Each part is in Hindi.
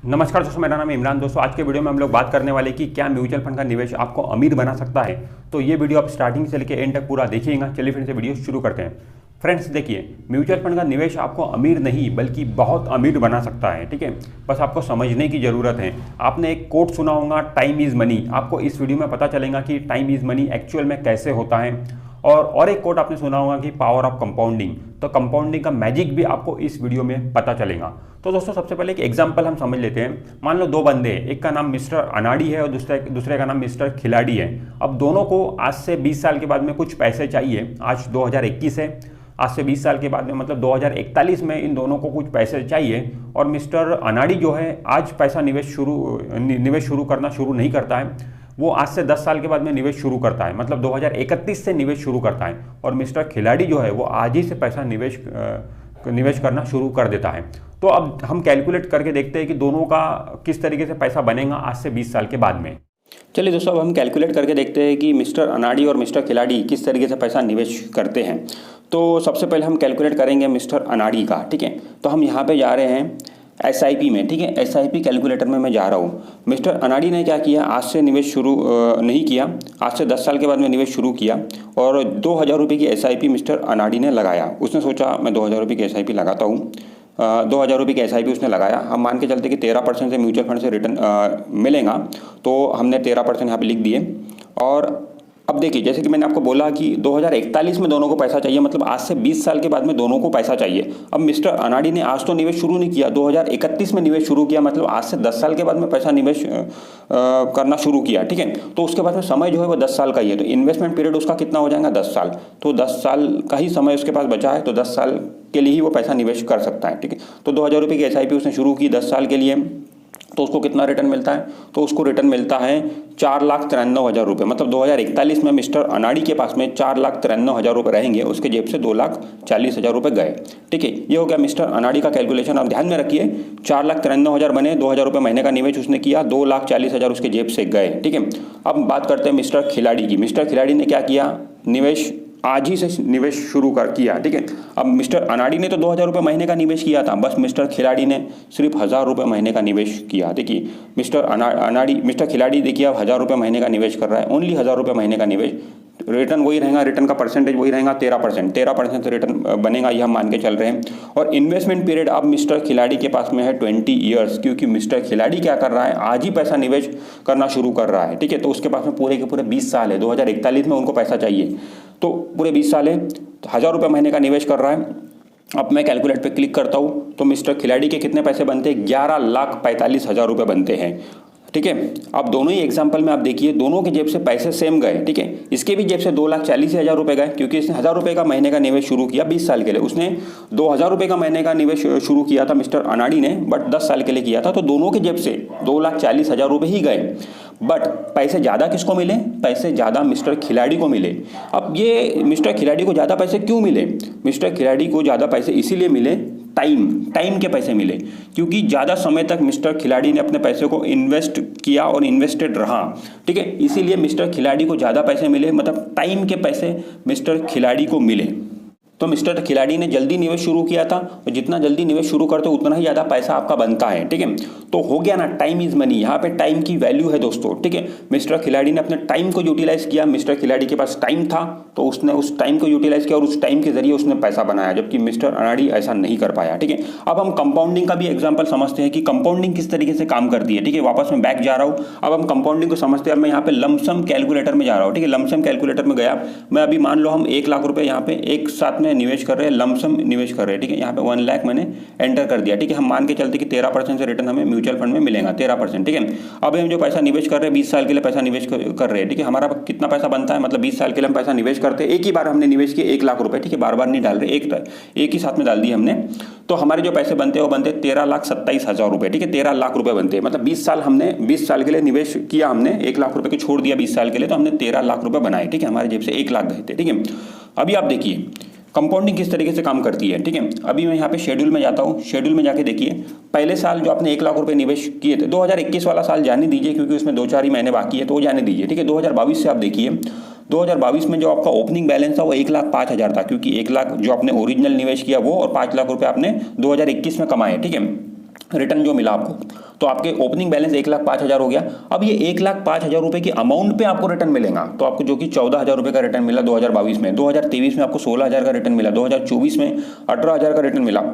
नमस्कार दोस्तों, मेरा नाम है इमरान। दोस्तों आज के वीडियो में हम लोग बात करने वाले कि क्या म्यूचुअल फंड का निवेश आपको अमीर बना सकता है। तो ये वीडियो आप स्टार्टिंग से लेकर एंड तक पूरा देखिएगा। चलिए फिर से वीडियो शुरू करते हैं। फ्रेंड्स देखिए, म्यूचुअल फंड का निवेश आपको अमीर नहीं बल्कि बहुत अमीर बना सकता है। ठीक है, बस आपको समझने की ज़रूरत है। आपने एक कोट सुना होगा, टाइम इज़ मनी। आपको इस वीडियो में पता चलेगा कि टाइम इज़ मनी एक्चुअल में कैसे होता है। और एक कोट आपने सुना होगा कि पावर ऑफ कंपाउंडिंग। तो कंपाउंडिंग का मैजिक भी आपको इस वीडियो में पता चलेगा। तो दोस्तों सबसे पहले एक एग्जांपल हम समझ लेते हैं। मान लो दो बंदे हैं, एक का नाम मिस्टर अनाड़ी है और दूसरे का नाम मिस्टर खिलाड़ी है। अब दोनों को आज से 20 साल के बाद में कुछ पैसे चाहिए। आज 2021 है, आज से 20 साल के बाद में मतलब 2041 में इन दोनों को कुछ पैसे चाहिए। और मिस्टर अनाड़ी जो है आज पैसा निवेश शुरू करना शुरू नहीं करता है। वो आज से 10 साल के बाद में निवेश शुरू करता है, मतलब 2031 से निवेश शुरू करता है। और मिस्टर खिलाड़ी जो है वो आज ही से पैसा निवेश करना शुरू कर देता है। तो अब हम कैलकुलेट करके देखते हैं कि दोनों का किस तरीके से पैसा बनेगा आज से 20 साल के बाद में। चलिए दोस्तों, अब हम कैलकुलेट करके देखते हैं कि मिस्टर अनाड़ी और मिस्टर खिलाड़ी किस तरीके से पैसा निवेश करते हैं। तो सबसे पहले हम कैलकुलेट करेंगे मिस्टर अनाड़ी का। ठीक है, तो हम यहाँ पे जा रहे हैं SIP में। ठीक है, SIP कैलकुलेटर में मैं जा रहा हूँ। मिस्टर अनाड़ी ने क्या किया, आज से निवेश शुरू नहीं किया, आज से 10 साल के बाद में निवेश शुरू किया और 2000 रुपये की SIP मिस्टर अनाड़ी ने लगाया। उसने सोचा मैं 2000 रुपये की SIP लगाता हूँ। 2000 रुपये की SIP उसने लगाया। हम मान के चलते कि 13% से म्यूचुअल फंड से रिटर्न मिलेगा, तो हमने 13% यहाँ पे लिख दिए। और अब देखिए, जैसे कि मैंने आपको बोला कि 2041 में दोनों को पैसा चाहिए, मतलब आज से 20 साल के बाद में दोनों को पैसा चाहिए। अब मिस्टर अनाड़ी ने आज तो निवेश शुरू नहीं किया, 2031 में निवेश शुरू किया, मतलब आज से 10 साल के बाद में पैसा निवेश करना शुरू किया। ठीक है, तो उसके बाद में समय जो है वो 10 साल का ही है। तो इन्वेस्टमेंट पीरियड उसका कितना हो जाएगा, 10 साल। तो 10 साल का ही समय उसके पास बचा है, तो 10 साल के लिए ही वो पैसा निवेश कर सकता है। ठीक है, तो 2000 रुपये की SIP उसने शुरू की 10 साल के लिए। तो उसको कितना रिटर्न मिलता है, तो उसको रिटर्न मिलता है 4,93,000 रुपये। मतलब 2041 में मिस्टर अनाड़ी के पास में 4,93,000 रुपये रहेंगे, उसके जेब से 2,40,000 रुपये गए। ठीक है, ये हो गया मिस्टर अनाड़ी का कैलकुलेशन। अब ध्यान में रखिए, 4,93,000 बने, 2,000 रुपये महीने का निवेश उसने किया, 2,40,000 उसके जेब से गए। ठीक है, अब बात करते हैं मिस्टर खिलाड़ी की। मिस्टर खिलाड़ी ने क्या किया, निवेश आज ही से निवेश शुरू किया। ठीक है, अब मिस्टर अनाड़ी ने तो 2000 रुपये महीने का निवेश किया था, बस मिस्टर खिलाड़ी ने सिर्फ 1000 रुपये महीने का निवेश किया। देखिए मिस्टर खिलाड़ी देखिए अब 1000 रुपये महीने का निवेश कर रहा है, ओनली 1000 रुपये महीने का निवेश। रिटर्न वही रहेगा, रिटर्न का परसेंटेज वही रहेगा 13% से रिटर्न बनेगा, ये हम मान के चल रहे हैं। और इन्वेस्टमेंट पीरियड अब मिस्टर खिलाड़ी के पास में है 20 ईयर्स, क्योंकि मिस्टर खिलाड़ी क्या कर रहा है, आज ही पैसा निवेश करना शुरू कर रहा है। ठीक है, तो उसके पास में पूरे के पूरे 20 साल है। 2041 में उनको पैसा चाहिए, तो पूरे 20 साल है, तो 1000 रुपये महीने का निवेश कर रहा है। अब मैं कैलकुलेट पे क्लिक करता हूँ तो मिस्टर खिलाड़ी के कितने पैसे बनते हैं, 11,45,000 रुपये बनते हैं। ठीक है, अब दोनों ही एग्जांपल में आप देखिए, दोनों के जेब से पैसे सेम गए। ठीक है, इसके भी जेब से 2,40,000 रुपये गए, क्योंकि इसने 1000 रुपये का महीने का निवेश शुरू किया 20 साल के लिए। उसने 2000 रुपये का महीने का निवेश शुरू किया था मिस्टर अनाड़ी ने, बट 10 साल के लिए किया था। तो दोनों के जेब से 2,40,000 रुपये ही गए, बट पैसे ज़्यादा किसको मिले, पैसे ज़्यादा मिस्टर खिलाड़ी को मिले। अब ये मिस्टर खिलाड़ी को ज़्यादा पैसे क्यों मिले, मिस्टर खिलाड़ी को ज़्यादा पैसे इसीलिए मिले, टाइम के पैसे मिले, क्योंकि ज़्यादा समय तक मिस्टर खिलाड़ी ने अपने पैसे को इन्वेस्ट किया और इन्वेस्टेड रहा। ठीक है, इसीलिए मिस्टर खिलाड़ी को ज़्यादा पैसे मिले, मतलब टाइम के पैसे मिस्टर खिलाड़ी को मिले। तो मिस्टर खिलाड़ी ने जल्दी निवेश शुरू किया था, और जितना जल्दी निवेश शुरू करते हो उतना ही ज़्यादा पैसा आपका बनता है। ठीक है, तो हो गया ना, टाइम इज़ मनी। यहाँ पे टाइम की वैल्यू है दोस्तों। ठीक है, मिस्टर खिलाड़ी ने अपने टाइम को यूटिलाइज किया। मिस्टर खिलाड़ी के पास टाइम था, तो उसने उस टाइम को यूटिलाइज किया और उस टाइम के जरिए उसने पैसा बनाया, जबकि मिस्टर अनाड़ी ऐसा नहीं कर पाया। ठीक है, अब हम कंपाउंडिंग का भी एग्जाम्पल समझते हैं कि कंपाउंडिंग किस तरीके से काम करती है। ठीक है, वापस मैं बैक जा रहा हूँ, अब हम कंपाउंडिंग को समझते हैं। अब मैं यहाँ पे लमसम कैलकुलेटर में जा रहा हूँ। ठीक है, लमसम कैलकुलेटर में गया मैं। अभी मान लो हम 1 लाख रुपये यहाँ पे एक साथ में निवेश कर रहे हैं, लमसम निवेश कर रहे हैं। ठीक है, यहाँ पे 1 लाख मैंने एंटर कर दिया। ठीक है, हम मान के चलते कि 13% से रिटर्न हमें म्यूचुअल फंड में मिलेगा, 13%। ठीक है, अब हम जो पैसा निवेश कर रहे हैं 20 साल के लिए पैसा निवेश कर रहे हैं। ठीक है, हमारा कितना पैसा बनता है, मतलब 20 साल के लिए हम पैसा निवेश करते हैं। एक ही बार हमने निवेश किया 1 लाख रुपये। ठीक है, बार बार नहीं डाल रहे, एक ही साथ में डाल दिए हमने। तो हमारे जो पैसे बनते हैं वो बनते हैं 13,27,000 रुपये। ठीक है, 13 लाख रुपये बनते हैं, मतलब 20 साल के लिए निवेश किया हमने, 1 लाख रुपये को छोड़ दिया 20 साल के लिए, तो हमने 13 लाख रुपये बनाए। ठीक है, हमारे जेब से 1 लाख गए थे। ठीक है, अभी आप देखिए कंपाउंडिंग किस तरीके से काम करती है। ठीक है, अभी मैं यहाँ पे शेड्यूल में जाता हूँ। शेड्यूल में जाके देखिए, पहले साल जो आपने 1 लाख रुपए निवेश किए थे, 2021 वाला साल जाने दीजिए, क्योंकि उसमें 2-4 ही महीने बाकी है, तो वो जाने दीजिए। ठीक है, 2022 से आप देखिए, 2022 में जो आपका ओपनिंग बैलेंस था वो 1,05,000 था, क्योंकि 1 लाख जो आपने ओरिजिनल निवेश किया वो, और 5 लाख रुपए आपने 2021 में कमाए। ठीक है, रिटर्न जो मिला आपको, तो आपके ओपनिंग बैलेंस 1,05,000 हो गया। अब ये 1,05,000 रुपये की अमाउंट पे आपको रिटर्न मिलेगा, तो आपको जो कि 14,000 रुपये का रिटर्न मिला 2022 में, 2023 में आपको 16,000 का रिटर्न मिला, 2024 में 18,000 का रिटर्न मिला।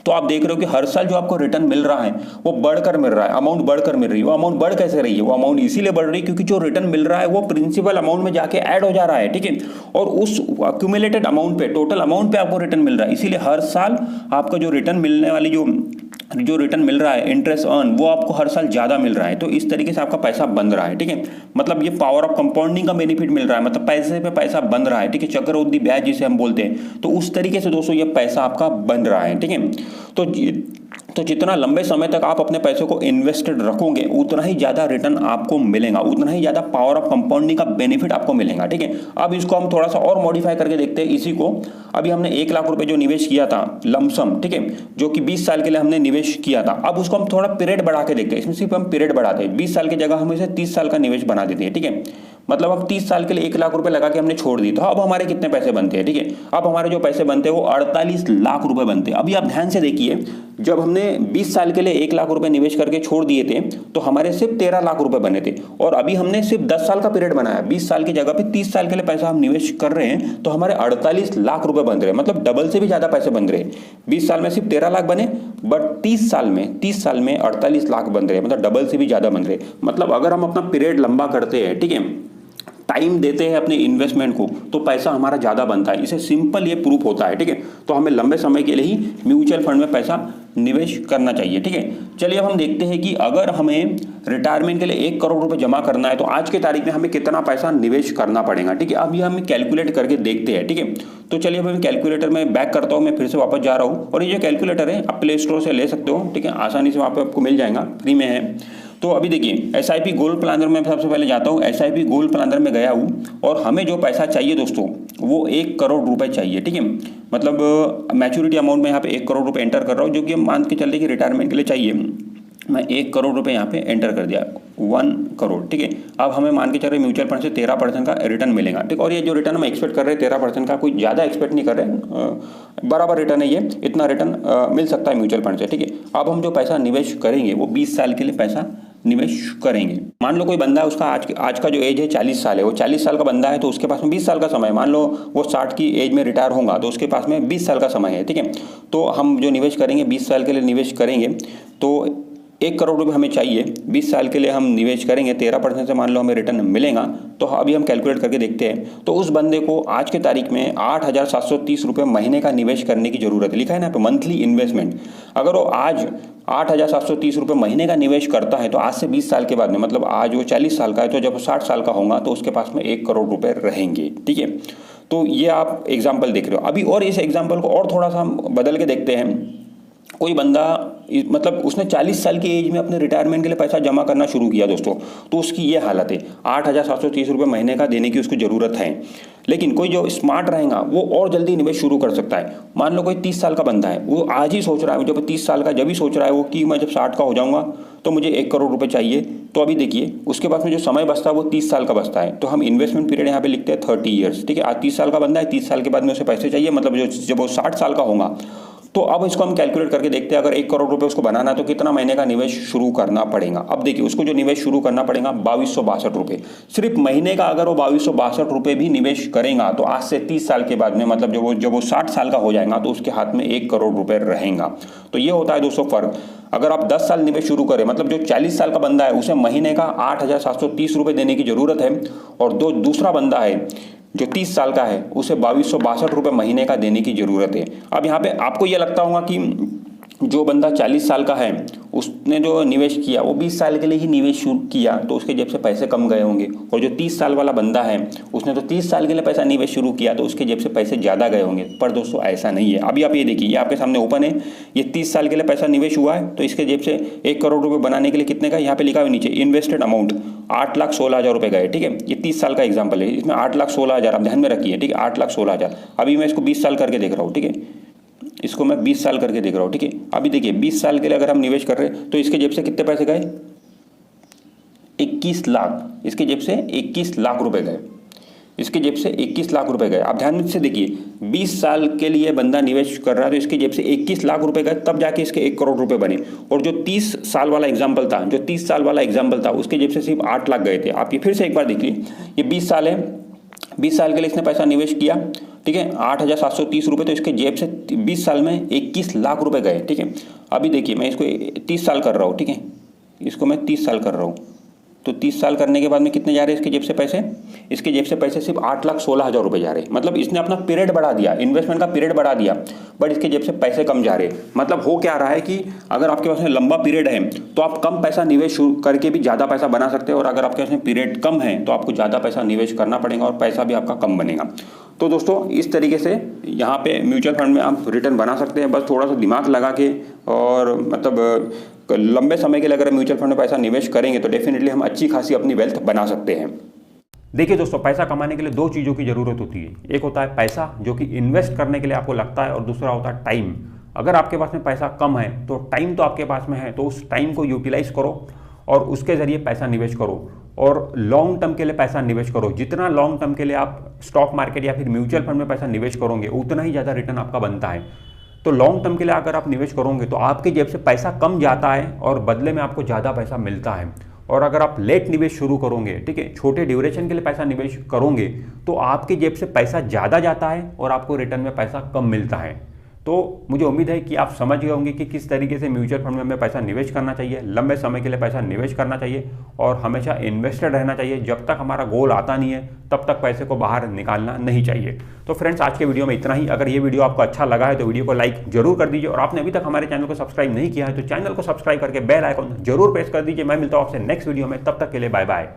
तो आप देख रहे हो कि हर साल जो आपको रिटर्न मिल रहा है वो बढ़कर मिल रहा है, अमाउंट बढ़कर मिल रही है। वो अमाउंट बढ़ कैसे रही है? वो अमाउंट इसीलिए बढ़ रही है क्योंकि जो रिटर्न मिल रहा है वो प्रिंसिपल अमाउंट में जाके ऐड हो जा रहा है, ठीक है, और उस अक्यूमुलेटेड अमाउंट पे, टोटल अमाउंट पे आपको रिटर्न मिल रहा है। इसीलिए हर साल आपका जो रिटर्न मिलने वाली जो रिटर्न मिल रहा है, इंटरेस्ट अर्न, वो आपको हर साल ज़्यादा मिल रहा है। तो इस तरीके से आपका पैसा बन रहा है, ठीक है, मतलब ये पावर ऑफ कंपाउंडिंग का बेनिफिट मिल रहा है, मतलब पैसे पे पैसा बन रहा है, ठीक है, चक्रवृद्धि ब्याज जिसे हम बोलते हैं। तो उस तरीके से दोस्तों ये पैसा आपका बन रहा है, ठीक है। तो जितना लंबे समय तक आप अपने पैसों को इन्वेस्टेड रखोगे उतना ही ज़्यादा रिटर्न आपको मिलेगा, उतना ही ज़्यादा पावर ऑफ कंपाउंडिंग का बेनिफिट आपको मिलेगा, ठीक है। अब इसको हम थोड़ा सा और मॉडिफाई करके देखते हैं इसी को। अभी हमने 1 लाख रुपए जो निवेश किया था लमसम, ठीक है, जो कि 20 साल के लिए हमने निवेश किया था, अब उसको हम थोड़ा पीरियड बढ़ा के देखते हैं। इसमें सिर्फ हम पीरियड बढ़ाते हैं, 20 साल की जगह हम इसे 30 साल का निवेश बना देते हैं, ठीक है। मतलब अब 30 साल के लिए 1 लाख रुपए लगा के हमने छोड़ दी, तो अब हमारे कितने पैसे बनते हैं, ठीक है। अब हमारे जो पैसे बनते हैं वो 48 लाख रुपए बनते हैं। अभी आप ध्यान से देखिए, जब हमने 20 साल के लिए 1 लाख रुपए निवेश करके छोड़ दिए थे तो हमारे सिर्फ 13 लाख रुपए बने थे, और अभी हमने सिर्फ 10 साल का पीरियड बनाया, 20 साल की जगह पे 30 साल के लिए पैसा हम निवेश कर रहे हैं, तो हमारे 48 लाख रुपए बन रहे हैं, मतलब डबल से भी ज्यादा पैसे बन रहे हैं। 20 साल में सिर्फ 13 लाख बने, बट 30 साल में 48 लाख बन रहे हैं, मतलब डबल से भी ज्यादा बन रहे हैं। मतलब अगर हम अपना पीरियड लंबा करते हैं, ठीक है, टाइम देते हैं अपने इन्वेस्टमेंट को, तो पैसा हमारा ज़्यादा बनता है। इसे सिंपल ये प्रूफ होता है, ठीक है। तो हमें लंबे समय के लिए ही म्यूचुअल फंड में पैसा निवेश करना चाहिए, ठीक है। चलिए अब हम देखते हैं कि अगर हमें रिटायरमेंट के लिए 1 करोड़ रुपए जमा करना है तो आज के तारीख में हमें कितना पैसा निवेश करना पड़ेगा, ठीक है। अब ये हम कैलकुलेट करके देखते हैं, ठीक है। तो चलिए अब मैं कैलकुलेटर में बैक करता हूँ, मैं फिर से वापस जा रहा हूँ, और ये जो कैलकुलेटर है आप प्ले स्टोर से ले सकते हो, ठीक है, आसानी से वहाँ पर आपको मिल जाएगा, फ्री में है। तो अभी देखिए SIP गोल्ड प्लानर में सबसे पहले जाता हूँ, SIP गोल्ड प्लानर में गया हूँ, और हमें जो पैसा चाहिए दोस्तों वो 1 करोड़ रुपए चाहिए, ठीक है। मतलब मैच्योरिटी अमाउंट में यहाँ पे 1 करोड़ रुपए एंटर कर रहा हूँ, जो कि हम मान के चलते कि रिटायरमेंट के लिए चाहिए। मैं 1 करोड़ रुपए यहाँ पे एंटर कर दिया, 1 करोड़, ठीक है। अब हमें मान के चल रहे म्यूचुअल फंड से 13% का रिटर्न मिलेगा, ठीक। और ये जो रिटर्न हम एक्सपेक्ट कर रहे हैं 13% का, कोई ज़्यादा एक्सपेक्ट नहीं कर रहे, बराबर रिटर्न है ये, इतना रिटर्न मिल सकता है म्यूचुअल फंड से, ठीक है। अब हम जो पैसा निवेश करेंगे वो 20 साल के लिए पैसा निवेश करेंगे। मान लो कोई बंदा है, उसका आज का जो एज है 40 साल है, वो 40 साल का बंदा है, तो उसके पास में 20 साल का समय है। मान लो वो 60 की एज में रिटायर होगा तो उसके पास में 20 साल का समय है, ठीक है। तो हम जो निवेश करेंगे 20 साल के लिए निवेश करेंगे, तो 1 करोड़ रुपए हमें चाहिए, 20 साल के लिए हम निवेश करेंगे, 13% से मान लो हमें रिटर्न मिलेगा। तो अभी हम कैलकुलेट करके देखते हैं, तो उस बंदे को आज के तारीख में 8,730 रुपये महीने का निवेश करने की जरूरत है। लिखा है ना पे मंथली इन्वेस्टमेंट। अगर वो आज 8,730 रुपये महीने का निवेश करता है तो आज से 20 साल के बाद में, मतलब आज वो 40 साल का है, तो जब 60 साल का होगा तो उसके पास में 1 करोड़ रुपए रहेंगे, ठीक है। तो ये आप एग्जाम्पल देख रहे हो। अभी और इस एग्जाम्पल को और थोड़ा सा हम बदल के देखते हैं। कोई बंदा मतलब उसने 40 साल की एज में अपने रिटायरमेंट के लिए पैसा जमा करना शुरू किया दोस्तों, तो उसकी ये हालत है, 8,730 रुपये महीने का देने की उसको ज़रूरत है। लेकिन कोई जो स्मार्ट रहेगा वो और जल्दी निवेश शुरू कर सकता है। मान लो कोई 30 साल का बंदा है, वो आज ही सोच रहा है, जब 30 साल का जब ही सोच रहा है वो कि मैं जब 60 का हो जाऊंगा तो मुझे 1 करोड़ रुपए चाहिए। तो अभी देखिए उसके पास में जो समय बचता है वो 30 साल का बचता है, तो हम इन्वेस्टमेंट पीरियड यहाँ पे लिखते हैं 30 ईयर्स, ठीक है। आज 30 साल का बंदा है, 30 साल के बाद में उसे पैसे चाहिए, मतलब जब वो 60 साल का होगा। तो अब इसको हम कैलकुलेट करके देखते हैं, अगर 1 करोड़ रुपए उसको बनाना है तो कितना महीने का निवेश शुरू करना पड़ेगा। अब देखिए उसको जो निवेश शुरू करना पड़ेगा 2262 रुपये सिर्फ महीने का। अगर वो 2262 रुपये भी निवेश करेगा तो आज से 30 साल के बाद में, मतलब जब वो 60 साल का हो जाएगा तो उसके हाथ में 1 करोड़ रुपये रहेगा। तो ये होता है दोस्तों फर्क। अगर आप 10 साल निवेश शुरू करें, मतलब जो 40 साल का बंदा है उसे महीने का 8,730 रुपये देने की जरूरत है, और दूसरा बंदा है जो 30 साल का है उसे 2262 रुपये महीने का देने की ज़रूरत है। अब यहाँ पे आपको ये लगता होगा कि जो बंदा 40 साल का है उसने जो निवेश किया वो 20 साल के लिए ही निवेश शुरू किया, तो उसके जेब से पैसे कम गए होंगे, और जो 30 साल वाला बंदा है उसने तो 30 साल के लिए पैसा निवेश शुरू किया तो उसके जेब से पैसे ज़्यादा गए होंगे। पर दोस्तों ऐसा नहीं है। अभी आप ये देखिए, ये आपके सामने ओपन है, ये 30 साल के लिए पैसा निवेश हुआ है, तो इसके जेब से 1 करोड़ रुपये बनाने के लिए कितने का यहाँ पे लिखा हुआ नीचे इन्वेस्टेड अमाउंट 8,16,000 रुपये गए, ठीक है। ये 30 साल का एग्जाम्पल है, इसमें 8,16,000 आप ध्यान में रखिए, ठीक है, 8,16,000। अभी मैं इसको 20 साल करके देख रहा हूँ, ठीक है, इसको मैं 20 साल करके देख रहा हूँ, ठीक है। अभी देखिए 20 साल के लिए अगर हम निवेश कर रहे हैं तो इसके जेब से कितने पैसे गए, 21 लाख, इसके जेब से 21 लाख रुपए गए। इसके जेब से 21 लाख रुपए गए। आप ध्यान से देखिए, 20 साल के लिए बंदा निवेश कर रहा है तो इसके जेब से 21 लाख रुपए गए, तब जाके इसके 1 करोड़ रुपए बने। और जो 30 साल वाला एग्जाम्पल था, उसके जेब से सिर्फ 8 लाख गए थे। आप ये फिर से एक बार देखिए, ये 20 साल है, 20 साल के लिए इसने पैसा निवेश किया, ठीक है, 8,730 रुपये, तो इसके जेब से 20 साल में 21 लाख रुपए गए, ठीक है। अभी देखिए मैं इसको 30 साल कर रहा हूँ, ठीक है, इसको मैं 30 साल कर रहा हूँ, तो 30 साल करने के बाद में कितने जा रहे हैं इसके जेब से पैसे? इसके जेब से पैसे सिर्फ 8,16,000 रुपये जा रहे हैं। मतलब इसने अपना पीरियड बढ़ा दिया, इन्वेस्टमेंट का पीरियड बढ़ा दिया, बट इसके जेब से पैसे कम जा रहे हैं। मतलब हो क्या रहा है कि अगर आपके पास में लंबा पीरियड है तो आप कम पैसा निवेश करके भी ज़्यादा पैसा बना सकते हैं, और अगर आपके पास में पीरियड कम है तो आपको ज़्यादा पैसा निवेश करना पड़ेगा और पैसा भी आपका कम बनेगा। तो दोस्तों इस तरीके से यहाँ पे म्यूचुअल फंड में आप रिटर्न बना सकते हैं, बस थोड़ा सा दिमाग लगा के। और मतलब लंबे समय के लिए अगर म्यूचुअल फंड में पैसा निवेश करेंगे तो डेफिनेटली हम अच्छी खासी अपनी वेल्थ बना सकते हैं। देखिए दोस्तों, पैसा कमाने के लिए 2 चीज़ों की ज़रूरत होती है। एक होता है पैसा जो कि इन्वेस्ट करने के लिए आपको लगता है, और दूसरा होता है टाइम। अगर आपके पास में पैसा कम है तो टाइम तो आपके पास में है, तो उस टाइम को यूटिलाइज करो और उसके ज़रिए पैसा निवेश करो, और लॉन्ग टर्म के लिए पैसा निवेश करो। जितना लॉन्ग टर्म के लिए आप स्टॉक मार्केट या फिर म्यूचुअल फंड में पैसा निवेश करोगे उतना ही ज़्यादा रिटर्न आपका बनता है। तो लॉन्ग टर्म के लिए अगर आप निवेश करोगे तो आपके जेब से पैसा कम जाता है और बदले में आपको ज़्यादा पैसा मिलता है। और अगर आप लेट निवेश शुरू करोगे, ठीक है, छोटे ड्यूरेशन के लिए पैसा निवेश करोगे, तो आपके जेब से पैसा ज़्यादा जाता है और आपको रिटर्न में पैसा कम मिलता है। तो मुझे उम्मीद है कि आप समझ गए होंगे कि किस तरीके से म्यूचुअल फंड में हमें पैसा निवेश करना चाहिए, लंबे समय के लिए पैसा निवेश करना चाहिए, और हमेशा इन्वेस्टेड रहना चाहिए। जब तक हमारा गोल आता नहीं है तब तक पैसे को बाहर निकालना नहीं चाहिए। तो फ्रेंड्स, आज के वीडियो में इतना ही। अगर ये वीडियो आपको अच्छा लगा है तो वीडियो को लाइक जरूर कर दीजिए, और आपने अभी तक हमारे चैनल को सब्सक्राइब नहीं किया है तो चैनल को सब्सक्राइब करके बेल आइकन जरूर प्रेस कर दीजिए। मैं मिलता हूँ आपसे नेक्स्ट वीडियो में, तब तक के लिए बाय बाय।